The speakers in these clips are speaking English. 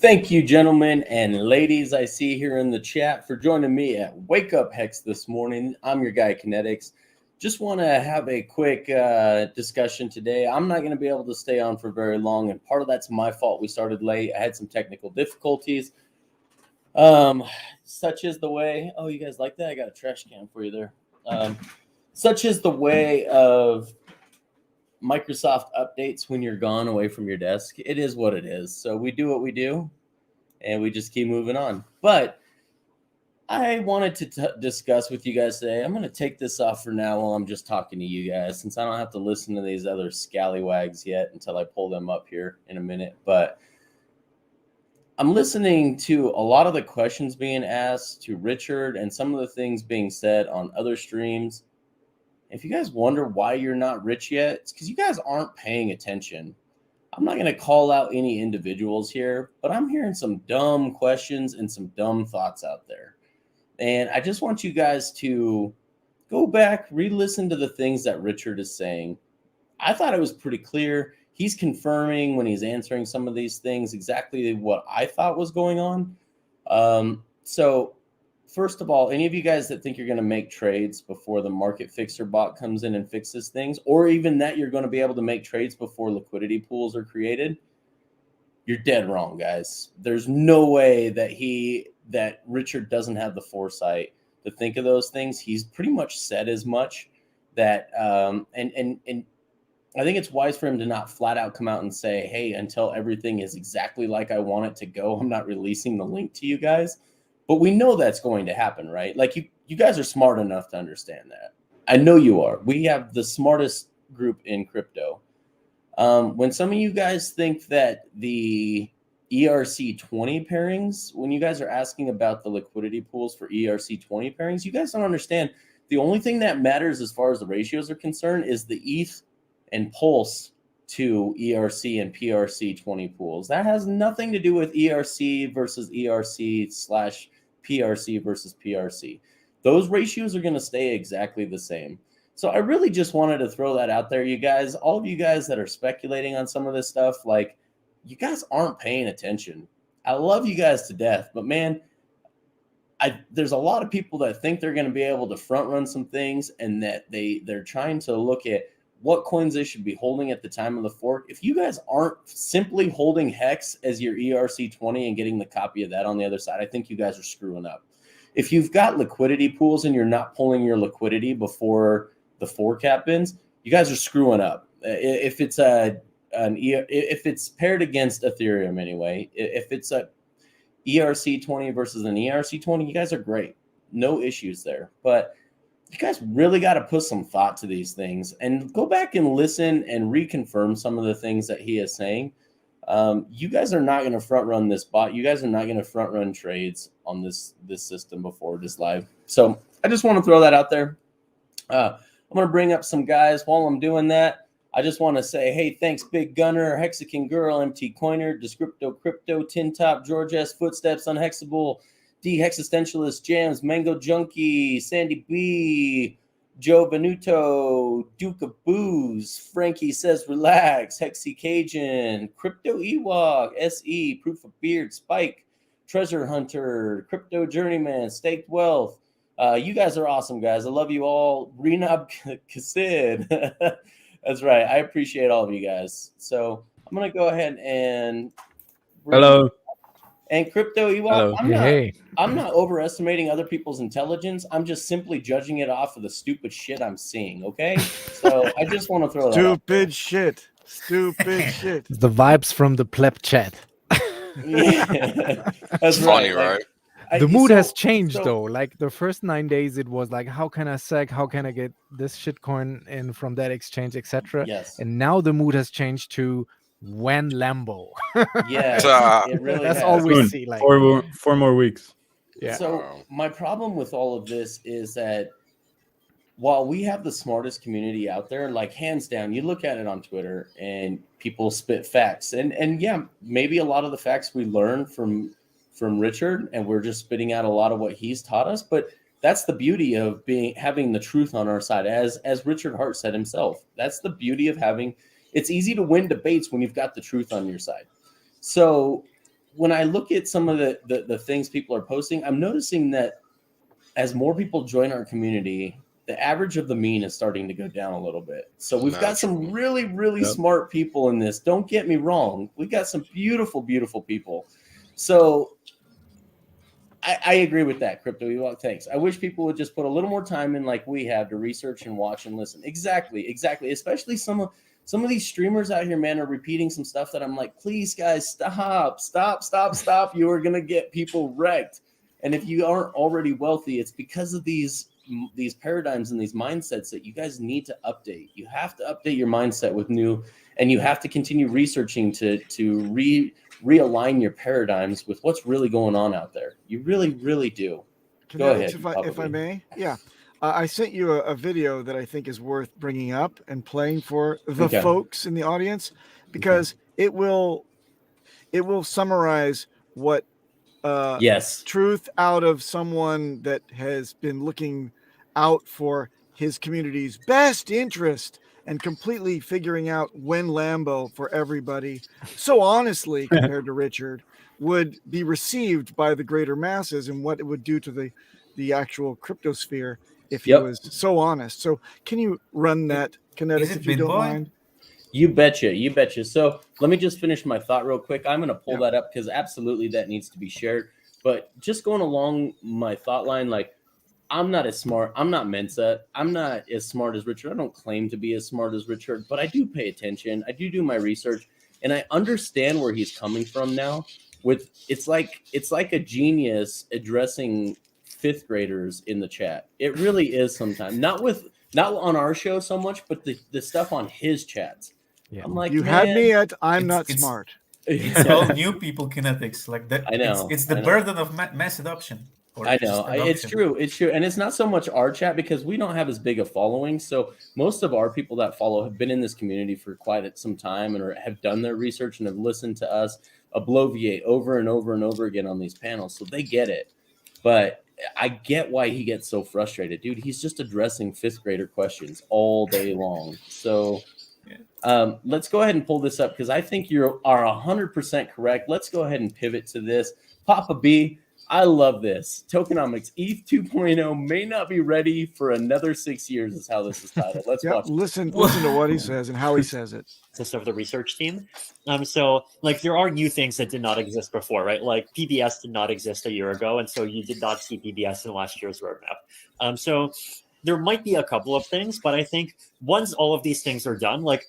Thank you, gentlemen and ladies I see here in the chat for joining me at Wake Up Hex this morning. I'm your guy, KNTX. Just want to have a quick discussion today. I'm not going to be able to stay on for very long, and part of that's my fault. We started late. I had some technical difficulties. Such is the way. Oh, you guys like that? I got a trash can for you there. Such is the way of Microsoft updates when you're gone away from your desk. It is what it is. So we do what we do, and we just keep moving on. But I wanted to discuss with you guys today. I'm going to take this off for now while I'm just talking to you guys, since I don't have to listen to these other scallywags yet until I pull them up here in a minute. But I'm listening to a lot of the questions being asked to Richard and some of the things being said on other streams. If you guys wonder why you're not rich yet, it's because you guys aren't paying attention. I'm not going to call out any individuals here, but I'm hearing some dumb questions and some dumb thoughts out there. And I just want you guys to go back, re-listen to the things that Richard is saying. I thought it was pretty clear. He's confirming when he's answering some of these things exactly what I thought was going on. So first of all, any of you guys that think you're going to make trades before the market fixer bot comes in and fixes things, or even that you're going to be able to make trades before liquidity pools are created, you're dead wrong, guys. There's no way that Richard doesn't have the foresight to think of those things. He's pretty much said as much that, and I think it's wise for him to not flat out come out and say, hey, until everything is exactly like I want it to go, I'm not releasing the link to you guys. But we know that's going to happen, right? Like you guys are smart enough to understand that. I know you are. We have the smartest group in crypto. When some of you guys think that the ERC20 pairings, when you guys are asking about the liquidity pools for ERC20 pairings, you guys don't understand. The only thing that matters as far as the ratios are concerned is the ETH and Pulse to ERC and PRC20 pools. That has nothing to do with ERC versus ERC / PRC versus PRC. Those ratios are going to stay exactly the same. So I really just wanted to throw that out there, you guys. All of you guys that are speculating on some of this stuff, like, you guys aren't paying attention. I love you guys to death, but man, there's a lot of people that think they're going to be able to front run some things, and that they're trying to look at what coins they should be holding at the time of the fork. If you guys aren't simply holding Hex as your ERC20 and getting the copy of that on the other side, I think you guys are screwing up. If you've got liquidity pools and you're not pulling your liquidity before the fork happens, you guys are screwing up. If it's if it's paired against Ethereum anyway, if it's a ERC20 versus an ERC20, you guys are great. No issues there. But you guys really got to put some thought to these things and go back and listen and reconfirm some of the things that he is saying. You guys are not going to front run this bot. You guys are not going to front run trades on this system before it is live. So I just want to throw that out there. I'm going to bring up some guys while I'm doing that. I just want to say, hey, thanks, Big Gunner, Hexagon Girl, MT Coiner, Descripto Crypto, Tin Top, George S, Footsteps, Unhexable, D Existentialist, Jams, Mango Junkie, Sandy B, Joe Venuto, Duke of Booze, Frankie Says Relax, Hexy Cajun, Crypto Ewok, SE, Proof of Beard, Spike, Treasure Hunter, Crypto Journeyman, Staked Wealth. You guys are awesome, guys. I love you all. Renab Kassid. That's right. I appreciate all of you guys. So I'm going to go ahead and... Hello. And Crypto Ewok, Hello. I'm not overestimating other people's intelligence. I'm just simply judging it off of the stupid shit I'm seeing, okay? So I just want to throw that out there. Stupid shit. The vibes from the pleb chat. Yeah, that's funny, right? The mood has changed, though. Like, the first 9 days, it was like, how can I sec? How can I get this shitcoin in from that exchange, etc.? Yes. And now the mood has changed to when Lambo. Yeah, it really that's has. all we see. Like 4 more weeks. Yeah. So my problem with all of this is that while we have the smartest community out there, like hands down, you look at it on Twitter and people spit facts, and yeah, maybe a lot of the facts we learn from Richard, and we're just spitting out a lot of what he's taught us. But that's the beauty of having the truth on our side, as Richard Hart said himself. That's the beauty of having. It's easy to win debates when you've got the truth on your side. So when I look at some of the things people are posting, I'm noticing that as more people join our community, the average of the mean is starting to go down a little bit. So we've got some really, really smart people in this. Don't get me wrong. We've got some beautiful, beautiful people. So I agree with that, Crypto Ewok. Thanks. I wish people would just put a little more time in like we have to research and watch and listen. Exactly. Especially some of these streamers out here, man, are repeating some stuff that I'm like, please, guys, stop. You are going to get people wrecked. And if you aren't already wealthy, it's because of these paradigms and these mindsets that you guys need to update. You have to update your mindset with new, and you have to continue researching to realign your paradigms with what's really going on out there. You really, really do. Go ahead. If I may. Yeah. I sent you a video that I think is worth bringing up and playing for the folks in the audience, because it will summarize what truth out of someone that has been looking out for his community's best interest and completely figuring out when Lambo for everybody so honestly compared to Richard would be received by the greater masses, and what it would do to the actual cryptosphere if he was so honest. So can you run that, KNTX, if you don't mind? You betcha. So let me just finish my thought real quick. I'm going to pull that up because absolutely that needs to be shared. But just going along my thought line, like, I'm not as smart. I'm not Mensa. I'm not as smart as Richard. I don't claim to be as smart as Richard, but I do pay attention. I do my research, and I understand where he's coming from now. It's like a genius addressing fifth graders in the chat. It really is sometimes. Not on our show so much, but the stuff on his chats. Yeah. I'm like, you had me at I'm not smart. It's all new people, KNTX. Like that. I know. It's the burden of mass adoption. I know. It's true. And it's not so much our chat because we don't have as big a following. So most of our people that follow have been in this community for quite some time and have done their research and have listened to us obloviate over and over and over again on these panels. So they get it. But I get why he gets so frustrated. Dude, he's just addressing fifth grader questions all day long. So let's go ahead and pull this up because I think you are 100% correct. Let's go ahead and pivot to this. Papa B, I love this. Tokenomics ETH 2.0 may not be ready for another 6 years is how this is titled. Let's watch. Listen to what he says and how he says it. Of the research team. So like there are new things that did not exist before, right? Like PBS did not exist a year ago, and so you did not see PBS in last year's roadmap. So there might be a couple of things, but I think once all of these things are done, like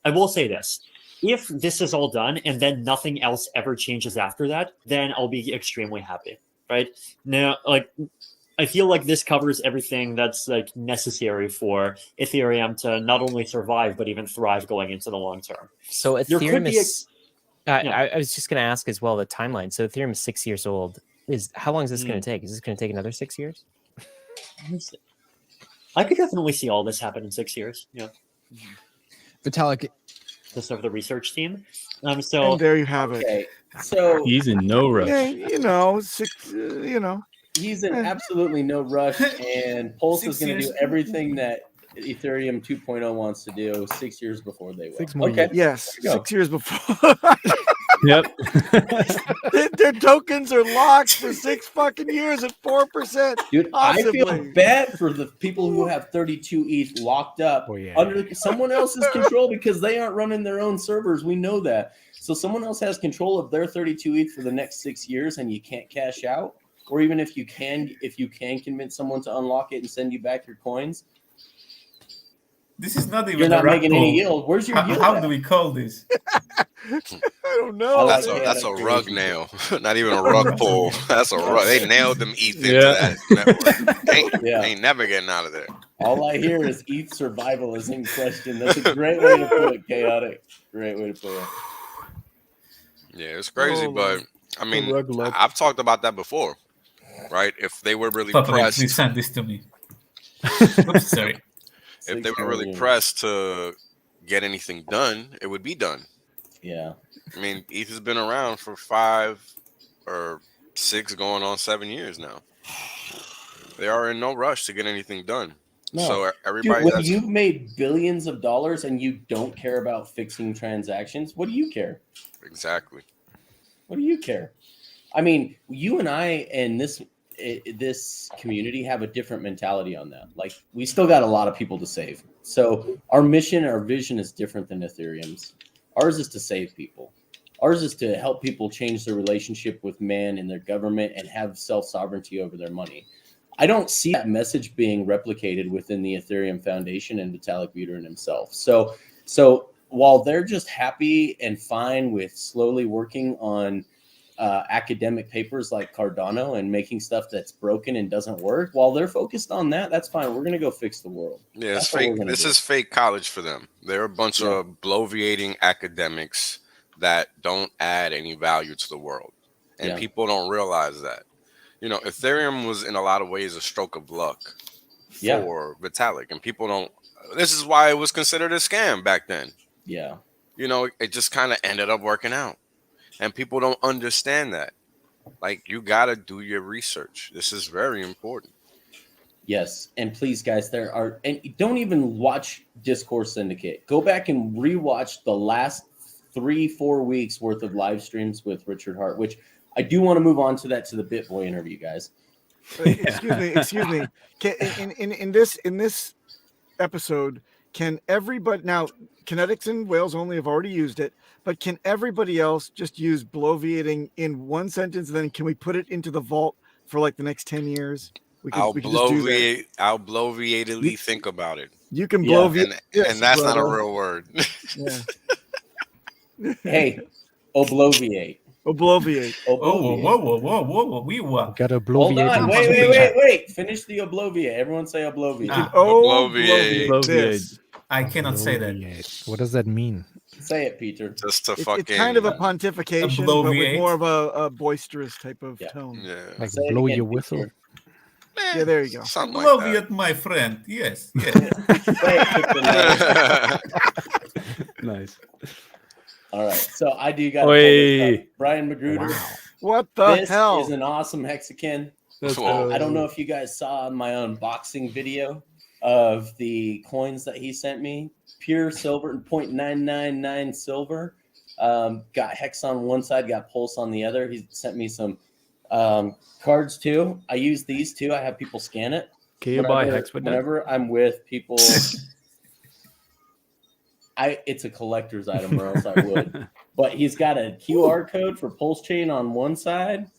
I will say this. If this is all done and then nothing else ever changes after that, then I'll be extremely happy, right? Now, like, I feel like this covers everything that's like necessary for Ethereum to not only survive, but even thrive going into the long term. So Ethereum is, I was just going to ask as well, the timeline. So Ethereum is 6 years old. How long is this going to take? Is this going to take another 6 years? I could definitely see all this happen in 6 years. Yeah. Vitalik, the research team. And there you have it. Okay. So he's in no rush. Yeah, he's in absolutely no rush, and Pulse is going to do everything that Ethereum 2.0 wants to do 6 years before they will. 6 more years. Yes, 6 years before. Yep. Their tokens are locked for 6 fucking years at 4%. Dude, possibly. I feel bad for the people who have 32 ETH locked up under someone else's control because they aren't running their own servers. We know that. So someone else has control of their 32 ETH for the next 6 years, and you can't cash out. Or even if you can convince someone to unlock it and send you back your coins. This is not even. You're not making any yield. Where's your yield? How do we call this? I don't know. That's a rug nail, not even a rug pull. That's a rug. They nailed them ETH into that network. Ain't never getting out of there. All I hear is ETH survival is in question. That's a great way to put it, Chaotic. Great way to put it. Yeah, it's crazy, but I mean, I've talked about that before, right? If they were really pressed, please send this to me. Oops, sorry. If they were really pressed to get anything done, it would be done. Yeah. I mean, ETH has been around for 5 or 6 going on 7 years now. They are in no rush to get anything done. No. So everybody, dude, when you've made billions of dollars and you don't care about fixing transactions, what do you care? Exactly. What do you care? I mean, you and I and this community have a different mentality on that. Like, we still got a lot of people to save. So our mission, our vision is different than Ethereum's. Ours is to save people. Ours is to help people change their relationship with man and their government and have self-sovereignty over their money. I don't see that message being replicated within the Ethereum Foundation and Vitalik Buterin himself. So while they're just happy and fine with slowly working on academic papers like Cardano and making stuff that's broken and doesn't work, while they're focused on that, that's fine. We're going to go fix the world. Yeah, it's fake. This is fake college for them. They're a bunch of bloviating academics that don't add any value to the world. And people don't realize that. You know, Ethereum was in a lot of ways a stroke of luck for Vitalik. And people don't, this is why it was considered a scam back then. Yeah. You know, it just kind of ended up working out. And people don't understand that. Like, you got to do your research. This is very important. Yes. And please, guys, and don't even watch Discourse Syndicate. Go back and rewatch the last 3-4 weeks worth of live streams with Richard Hart, which I do want to move on to the BitBoy interview, guys. Excuse me. In this episode, can everybody now? KNTX and Wales only have already used it, but can everybody else just use bloviating in one sentence? And then can we put it into the vault for like the next 10 years? I'll bloviatedly think about it. You can bloviate, and that's not a real word. Hey, obloviate. Obloviate. Whoa. We were. Gotta bloviate. Hold on. Wait. Finish the obloviate. Everyone say obloviate. Obloviate. I cannot say that. What does that mean? Say it, Peter. Just to fucking. It's kind of a pontification, but with more of a boisterous type of tone. Yeah. Like blow your whistle. Yeah, there you go. Something Bloviate, like that. my friend. Yes. Nice. All right, so I do got Brian Magruder. Wow. What the hell? This is an awesome hexagon. I don't know if you guys saw my unboxing video of the coins that he sent me. Pure silver, 0.999 silver. Got hex on one side, got pulse on the other. He sent me some cards too. I use these too. I have people scan it. Can you buy hex with that? Whenever I'm with people, it's a collector's item, or else I would. But he's got a QR code for Pulse Chain on one side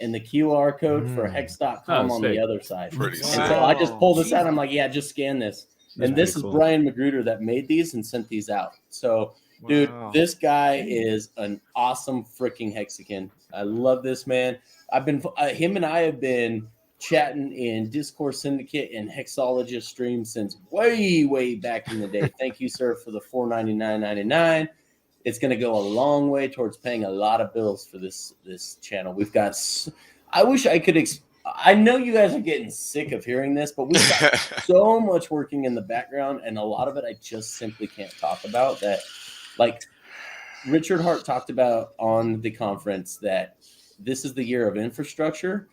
and the QR code for hex.com on the other side. Pretty And sick. so I just pulled this out. I'm like, yeah, just scan this. And this is cool. Brian Magruder that made these and sent these out. So, dude, this guy is an awesome freaking hexagon. I love this man. Him and I have been chatting in Discourse Syndicate and Hexologist streams since way back in the day. Thank you, sir, for the $4.99.99. It's going to go a long way towards paying a lot of bills for this channel. We've got. I wish I could. I know you guys are getting sick of hearing this, but we've got so much working in the background, and a lot of it I just simply can't talk about. That, like Richard Hart talked about on the conference, that this is the year of infrastructure.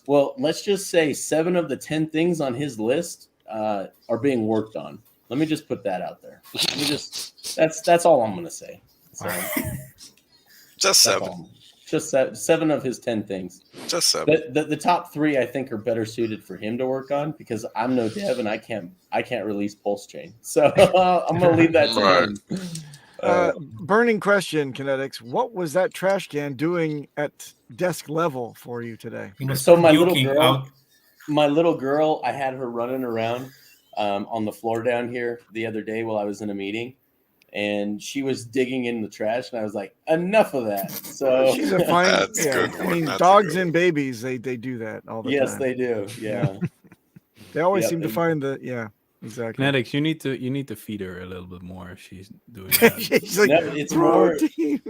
Well, let's just say 7 of the 10 things on his list are being worked on. Let me just put that out there. That's all I'm going to say. So, just 7. Just 7 of his 10 things. Just 7. The top 3 I think are better suited for him to work on, because I'm no dev and I can't release Pulse Chain. So I'm going to leave that to him. Burning question, KNTX. What was that trash can doing at desk level for you today? So my little girl, I had her running around on the floor down here the other day while I was in a meeting, and she was digging in the trash, and I was like, enough of that. So she's a fine. I mean, dogs and babies, they do that all the time. Yes, they do. Yeah. They always seem to find the exactly. KNTX, you need to feed her a little bit more if she's doing that. She's like, no, it's more.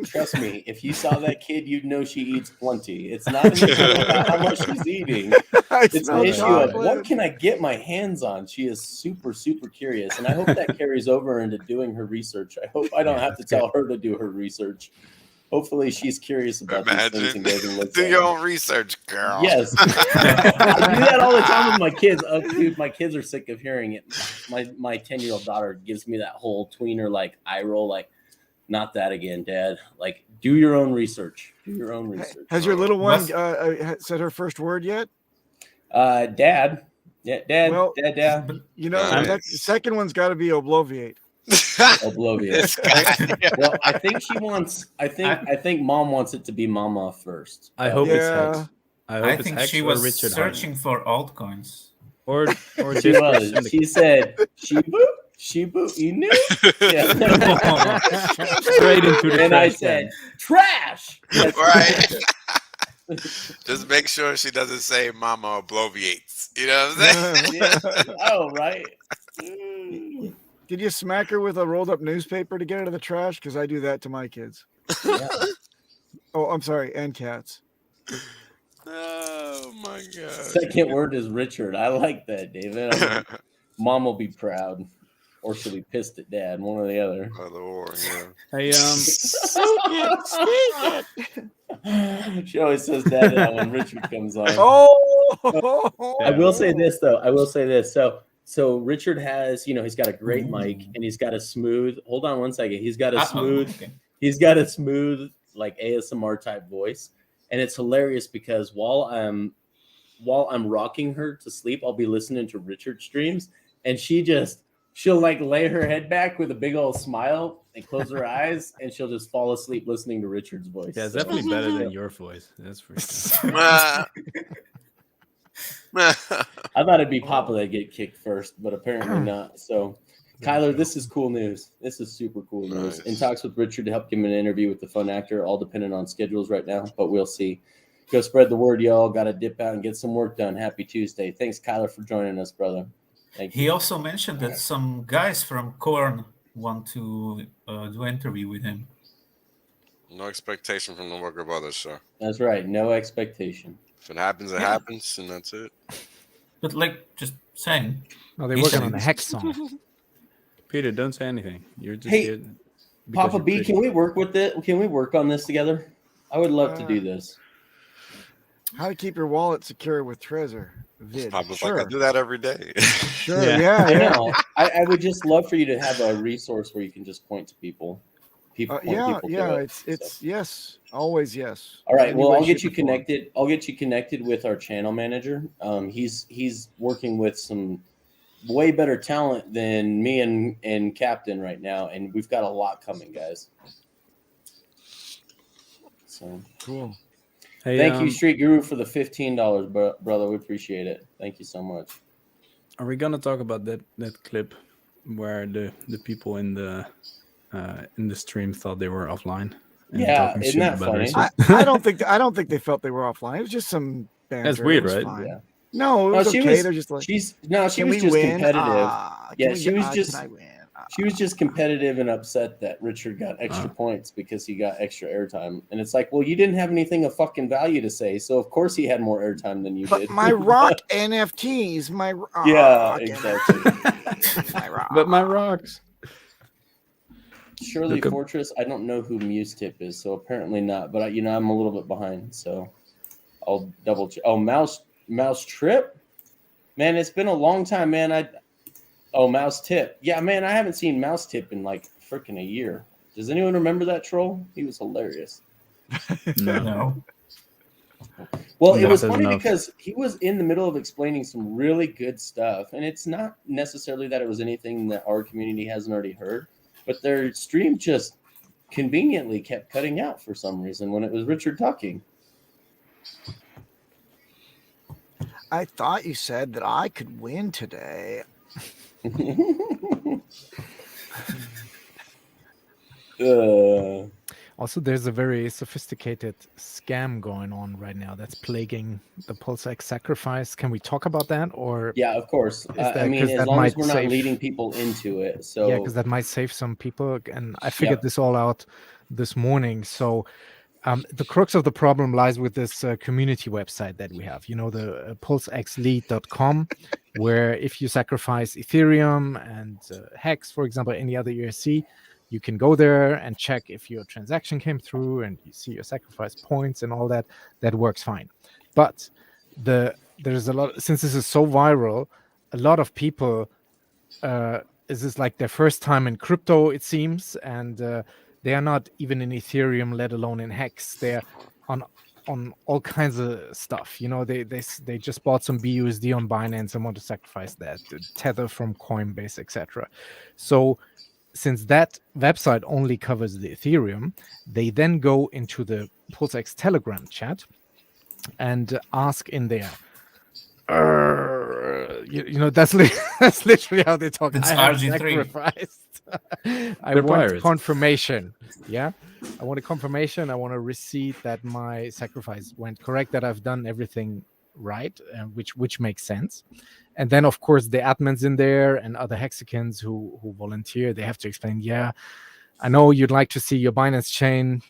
Trust me, if you saw that kid, you'd know she eats plenty. It's not an issue about how much she's eating. It's an issue of what can I get my hands on. She is super, super curious, and I hope that carries over into doing her research. I hope I don't have to tell her to do her research. Hopefully, she's curious about these things and goes and looks do at your them. own research, girl. Yes. I do that all the time with my kids. Oh, dude, my kids are sick of hearing it. My 10-year-old daughter gives me that whole tweener like eye roll, like, not that again, Dad. Like, do your own research. Do your own research. Has your little one What's- said her first word yet? Dad. Yeah, Dad. Well, Dad. You know, Nice. the second one's got to be obloviate. Oblivious. This guy. Well, I think she wants. I think Mom wants it to be Mama first. I hope it's Yeah. Hex. I hope I it's think Hex she or was Richard searching for altcoins. or She Discourse was. Syndicate. She said, Shibu, you knew? Yeah. Straight into the And I trash said, can. trash. That's Right. Just make sure she doesn't say Mama obloviates. You know what I'm saying? Yeah. Oh, right. Did you smack her with a rolled up newspaper to get out of the trash? Because I do that to my kids. Yeah. Oh, I'm sorry, and cats. Oh my god. Second word is Richard. I like that, David. Mom will be proud, or she'll be pissed at Dad. One or the other. Other war, yeah. Hey, She always says that when Richard comes on. Oh, I will say this though. I will say this. So Richard has, he's got a great mic and he's got a smooth. Hold on one second. He's got a smooth. Okay. He's got a smooth, like ASMR type voice, and it's hilarious because while I'm rocking her to sleep, I'll be listening to Richard streams, and she'll like lay her head back with a big old smile and close her eyes, and she'll just fall asleep listening to Richard's voice. yeah, it's So- definitely better than your voice. That's for sure. I thought it'd be Papa that get kicked first, but apparently not. So, Kyler, this is cool news. This is super cool news. Nice. In talks with Richard to help give him an interview with the fun actor, all dependent on schedules right now, but we'll see. Go spread the word, y'all. Got to dip out and get some work done. Happy Tuesday. Thanks, Kyler, for joining us, brother. Thank you. He also mentioned that some guys from Korn want to do an interview with him. No expectation from the work of others, sir. That's right. No expectation. If it happens, it happens, and that's it. But like, just saying. Oh, they're working on a Hex song. Peter, don't say anything. You're just Hey, here because Papa you're B, pretty. can we work with it? Can we work on this together? I would love to do this. how to keep your wallet secure with Trezor? Vid. Papa's Sure, like, I do that every day. sure, Yeah. yeah, I yeah. know. I would just love for you to have a resource where you can just point to people. Point Yeah, people to yeah. it. It's yes, always yes. All right. Any Well, way, I'll get shape, you or form. connected. I'll get you connected with our channel manager. He's working with some way better talent than me and Captain right now, and we've got a lot coming, guys. So Cool. Hey, thank you, Street Guru, for the $15, brother. We appreciate it. Thank you so much. Are we gonna talk about that clip where the people in the stream thought they were offline? and Yeah, talking isn't shit that about funny? racism? I don't think they felt they were offline. It was just some banter. That's weird, It was right? fine. Yeah. No, it No, was she okay. was- They're just like, She can was we just win? competitive. Can Yeah, we she get- was can just- I win? She was just competitive and upset that Richard got extra points because he got extra airtime. And it's like, well, you didn't have anything of fucking value to say, so of course he had more airtime than you But did. my rock NFTs, my rock. Yeah, exactly. NFTs, my rock. But my rocks. Shirley Look up- Fortress, I don't know who Muse Tip is, so apparently not. But I'm a little bit behind, so I'll double check. Oh, Mouse Trip, man, it's been a long time, man. Mouse Tip, yeah, man, I haven't seen Mouse Tip in like freaking a year. Does anyone remember that troll? He was hilarious. No. Well, it That was says funny enough. because he was in the middle of explaining some really good stuff, and it's not necessarily that it was anything that our community hasn't already heard, but their stream just conveniently kept cutting out for some reason when it was Richard talking. I thought you said that I could win today. Also, there's a very sophisticated scam going on right now that's plaguing the Pulsex sacrifice. Can we talk about that? Or Yeah, of course. that- I mean, 'cause as that long as might we're not save- leading people into it. So yeah, because that might save some people. And I figured this all out this morning. So the crux of the problem lies with this community website that we have. You know, the pulsexlead.com, where if you sacrifice Ethereum and Hex, for example, any other ERC, you can go there and check if your transaction came through and you see your sacrifice points and all that. That works fine. But there's a lot, since this is so viral, a lot of people, this is like their first time in crypto, it seems, and They are not even in Ethereum, let alone in Hex. They're on all kinds of stuff. They just bought some BUSD on Binance and want to sacrifice that, Tether from Coinbase, etc. So since that website only covers the Ethereum, they then go into the Pulsex Telegram chat and ask in there. That's literally how they talk. It's I have RG3. sacrificed. I They're want pirates. confirmation. Yeah, I want a confirmation. I want a receipt that my sacrifice went correct, that I've done everything right, which makes sense. And then, of course, the admins in there and other hexagons who volunteer, they have to explain. Yeah, I know you'd like to see your Binance chain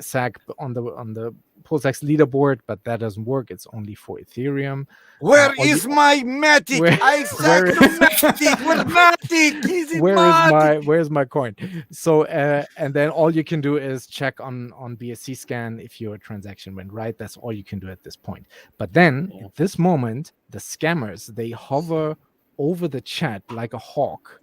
SAC on the Pulsex leaderboard, but that doesn't work. It's only for Ethereum. Where is my Matic? I said Matic. Where's Matic? Where's my coin? So and then all you can do is check on BSC scan if your transaction went right. That's all you can do at this point. But then at this moment, the scammers, they hover over the chat like a hawk,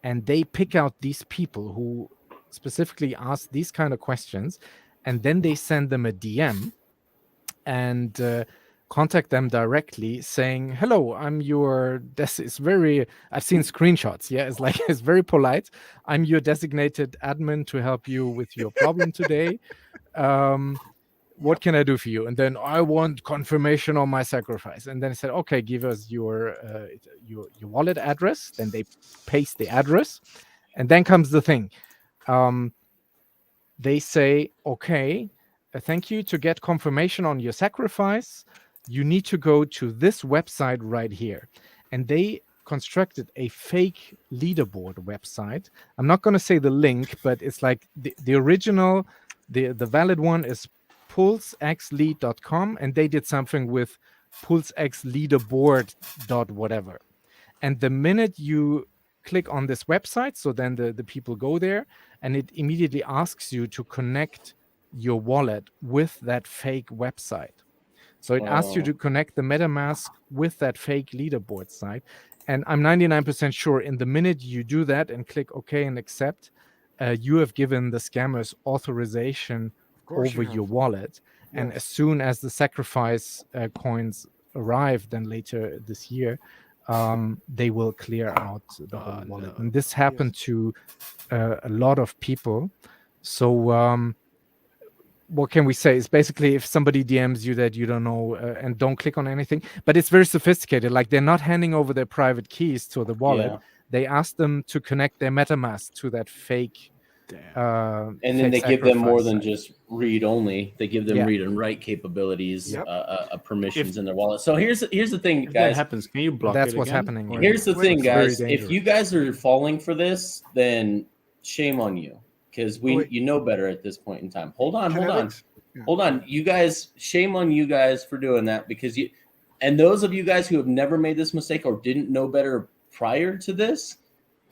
and they pick out these people who specifically ask these kind of questions, and then they send them a DM and contact them directly saying, hello, I'm your I've seen screenshots. Yeah, it's very polite. I'm your designated admin to help you with your problem today. What can I do for you? And then I want confirmation on my sacrifice. And then I said, okay, give us your wallet address. Then they paste the address, and then comes the thing. They say, okay, thank you. To get confirmation on your sacrifice, you need to go to this website right here. And they constructed a fake leaderboard website. I'm not going to say the link, but it's like the original, the valid one is pulsexlead.com, and they did something with pulsexleaderboard.whatever. And the minute you click on this website, so then the people go there, and it immediately asks you to connect your wallet with that fake website. So it asks you to connect the MetaMask with that fake leaderboard site. And I'm 99% sure in the minute you do that and click OK and accept, you have given the scammers authorization over your wallet. Yes. And as soon as the sacrifice coins arrive, then later this year, they will clear out the whole wallet. And this happened to a lot of people. So what can we say? It's basically if somebody DMs you that you don't know and don't click on anything, but it's very sophisticated. Like they're not handing over their private keys to the wallet. Yeah. They ask them to connect their MetaMask to that fake. And then they give them more than just read only. They give them read and write capabilities, permissions in their wallet. So here's the thing, guys. That happens. Can you block That's it what's again? happening. Here's the thing, guys. If you guys are falling for this, then shame on you, because you know better at this point in time. Hold on. You guys, shame on you guys for doing that, because and those of you guys who have never made this mistake or didn't know better prior to this,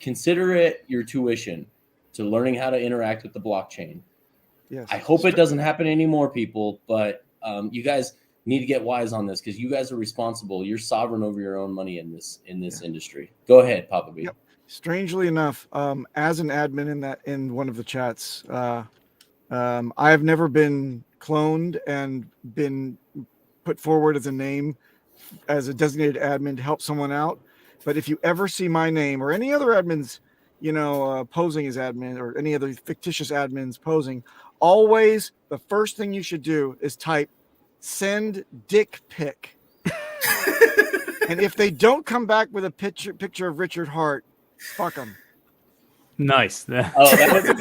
consider it your tuition to learning how to interact with the blockchain. Yes. I hope it doesn't happen anymore, people, but you guys need to get wise on this, because you guys are responsible. You're sovereign over your own money in this industry. Go ahead, Papa B. Yep. Strangely enough, as an admin in one of the chats, I have never been cloned and been put forward as a name as a designated admin to help someone out. But if you ever see my name or any other admins, posing as admin, or any other fictitious admins posing, always the first thing you should do is type "send dick pic." And if they don't come back with a picture of Richard Hart, fuck them. Nice. That was a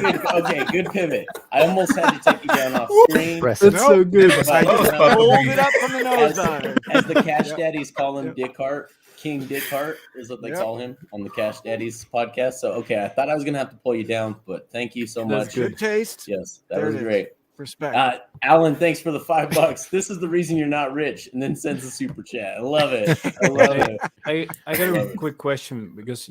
good pivot. I almost had to take you down off screen. That's so good. I just pulled it up from the nosedive. As the Cash Daddies call him, Dick Hart. King Dick Hart is what they call him on the Cash Daddies podcast. So, okay, I thought I was going to have to pull you down, but thank you so much. Good taste. Yes, that was great. Respect. Alan, thanks for the $5. This is the reason you're not rich, and then sends a super chat. I love it. I got a quick question, because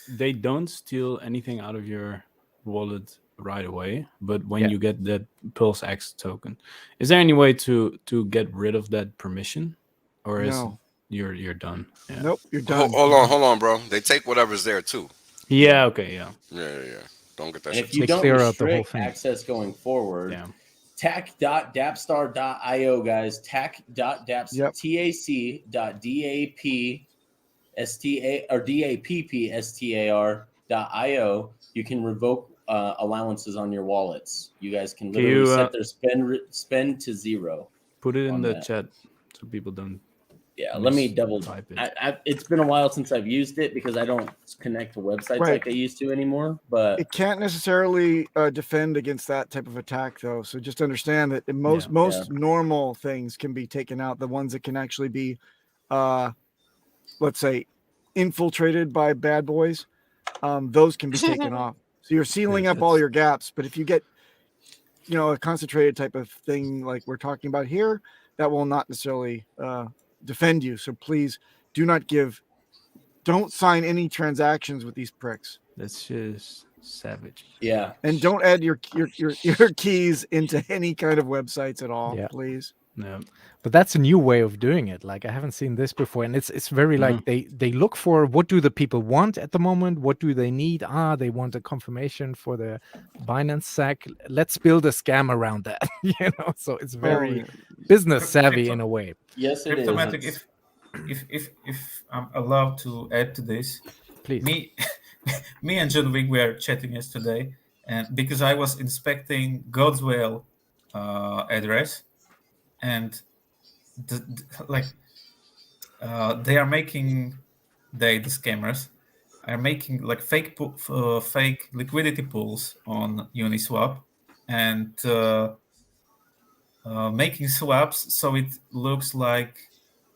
they don't steal anything out of your wallet right away, but when you get that Pulsex token, is there any way to get rid of that permission, or is you're done? Yeah. Nope, you're done. Hold on, bro. They take whatever's there too. Yeah. Okay. Yeah. Yeah. Don't get that And shit. if you They don't clear out the whole restrict thing. access going forward, Yeah. tac.dapstar.io, guys. Tac.daps, Yep. tac.dappstar or dappstar.io. You can revoke allowances on your wallets. You guys can Can literally you, set their spend to 0. Put it in on the that. chat so people don't. Yeah, let me double. mistype it. It's been a while since I've used it because I don't connect to websites Right. like I used to anymore. But It can't necessarily defend against that type of attack, though. So just understand that most normal things can be taken out. The ones that can actually be, let's say, infiltrated by bad boys, those can be taken off. So you're sealing up all your gaps. But if you get, a concentrated type of thing like we're talking about here, that will not necessarily defend you. So please don't sign any transactions with these pricks. That's just savage. Yeah, and don't add your keys into any kind of websites at all, please. No, but that's a new way of doing it. Like I haven't seen this before, and it's very like they look for what do the people want at the moment, what do they need. They want a confirmation for the Binance SEC. Let's build a scam around that. So it's very business savvy in a way. Yes, it Cryptomatic, is. If I'm allowed to add to this, please. Me and John Wick were chatting yesterday, and because I was inspecting Godswell address, and they are making the scammers are making like fake liquidity pools on Uniswap and making swaps, so it looks like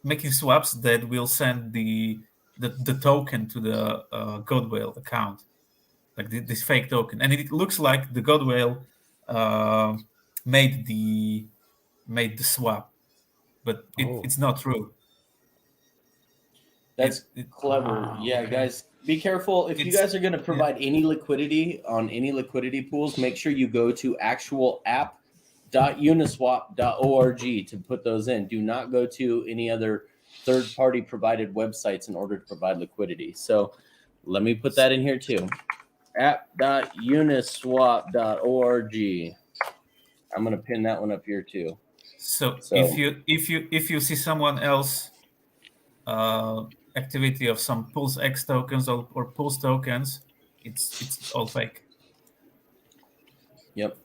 making swaps that will send the token to the Godwell account, like this fake token, and it looks like the Godwell made the swap, but it's not true. That's clever. Yeah, guys, be careful. If you guys are going to provide any liquidity on any liquidity pools, make sure you go to actual app.uniswap.org to put those in. Do not go to any other third-party provided websites in order to provide liquidity. So let me put that in here too. App.uniswap.org. I'm going to pin that one up here too. So if you see someone else activity of some Pulsex tokens or Pulse tokens, it's all fake. Yep.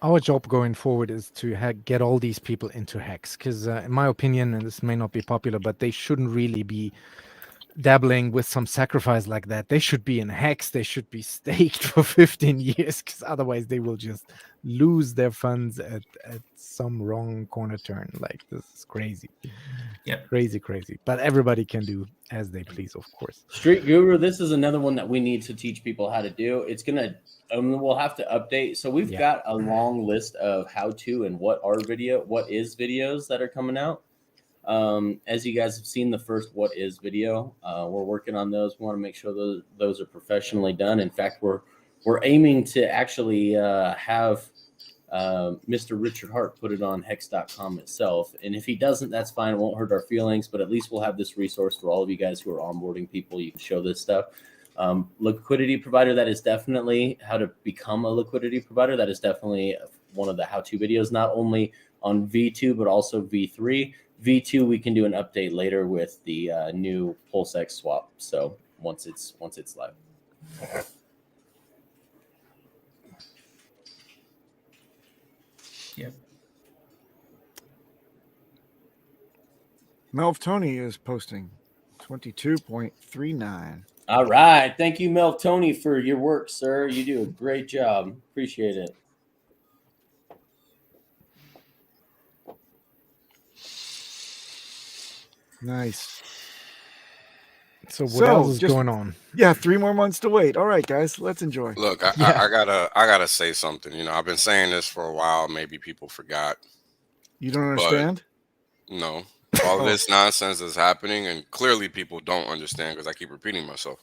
Our job going forward is to get all these people into Hex, because in my opinion, and this may not be popular, but they shouldn't really be dabbling with some sacrifice like that. They should be in Hex. They should be staked for 15 years, because otherwise they will just lose their funds at some wrong corner turn. Like, this is crazy. Yeah, crazy. But everybody can do as they please, of course. Street Guru, this is another one that we need to teach people how to do. It's gonna we'll have to update. So we've got a long list of how to and what is videos that are coming out. As you guys have seen the first what is video, we're working on those. We want to make sure those are professionally done. In fact, we're aiming to actually have Mr. Richard Hart put it on hex.com itself. And if he doesn't, that's fine. It won't hurt our feelings, but at least we'll have this resource for all of you guys who are onboarding people. You can show this stuff. Liquidity provider, that is definitely how to become a liquidity provider. That is definitely one of the how-to videos, not only on V2, but also V3. V2, we can do an update later with the new Pulsex swap. So once it's live. Yep. Melv Tony is posting 22.39. All right. Thank you, Melv Tony, for your work, sir. You do a great job. Appreciate it. Nice. So what else is going on? Yeah, 3 more months to wait. All right, guys, let's enjoy. Look, I gotta say something. I've been saying this for a while. Maybe people forgot. You don't understand? No. All this nonsense is happening, and clearly people don't understand because I keep repeating myself.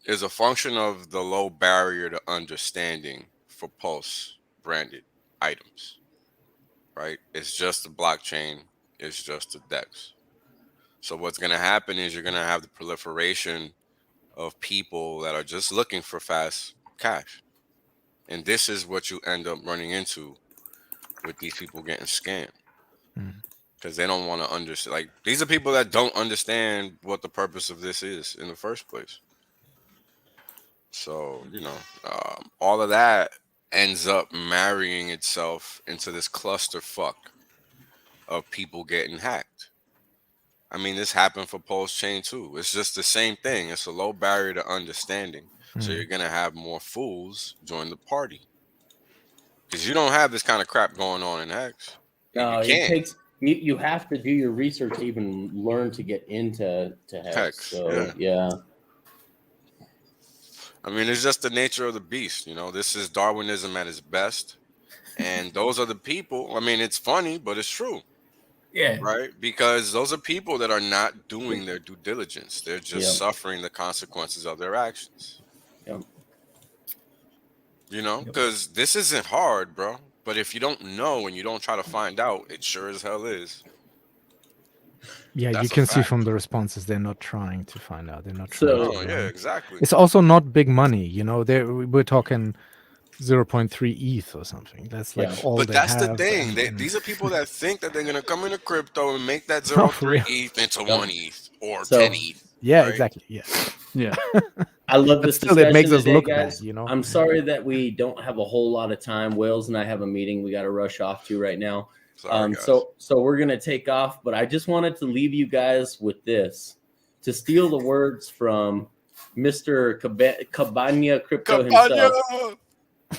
Is a function of the low barrier to understanding for Pulse branded items. Right? It's just a blockchain. It's just a DEX. So what's going to happen is you're going to have the proliferation of people that are just looking for fast cash. And this is what you end up running into with these people getting scammed. Because they don't want to understand. Like, these are people that don't understand what the purpose of this is in the first place. So, you know, all of that ends up marrying itself into this clusterfuck of people getting hacked. I mean, this happened for Pulse Chain too. It's just the same thing. It's a low barrier to understanding. So you're going to have more fools join the party. Because you don't have this kind of crap going on in Hex. No, it takes... You have to do your research to even learn to get into Hex. So, yeah. I mean, it's just the nature of the beast. You know, this is Darwinism at its best. And those are the people. I mean, it's funny, but it's true. Yeah. Right? Because those are people that are not doing their due diligence. They're just suffering the consequences of their actions. Yep. You know, because this isn't hard, bro. But if you don't know and you don't try to find out, it sure as hell is. Yeah, That's you can a see fact. from the responses they're not trying to find out. They're not So- trying. Oh, to yeah, learn. exactly. It's also not big money, you know. We're talking 0.3 ETH or something. That's like all But they that's the have, thing. and- These are people that think that they're going to come into crypto and make that No, for 0.3 real. ETH into 1 ETH or So- 10 ETH. Yeah, right? exactly. Yeah. Yeah. I love But this still, it discussion makes us today, look guys. bad, you know? I'm sorry that we don't have a whole lot of time. Wales and I have a meeting we got to rush off to right now. Sorry, guys. So we're gonna take off, but I just wanted to leave you guys with this, to steal the words from Mr. Cabana Crypto himself.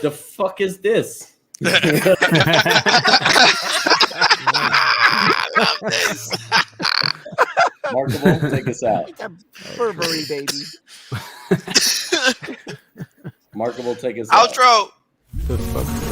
The fuck is this? Markable, take us out. It's a Burberry baby. Markable, take us out. Outro. The fuck?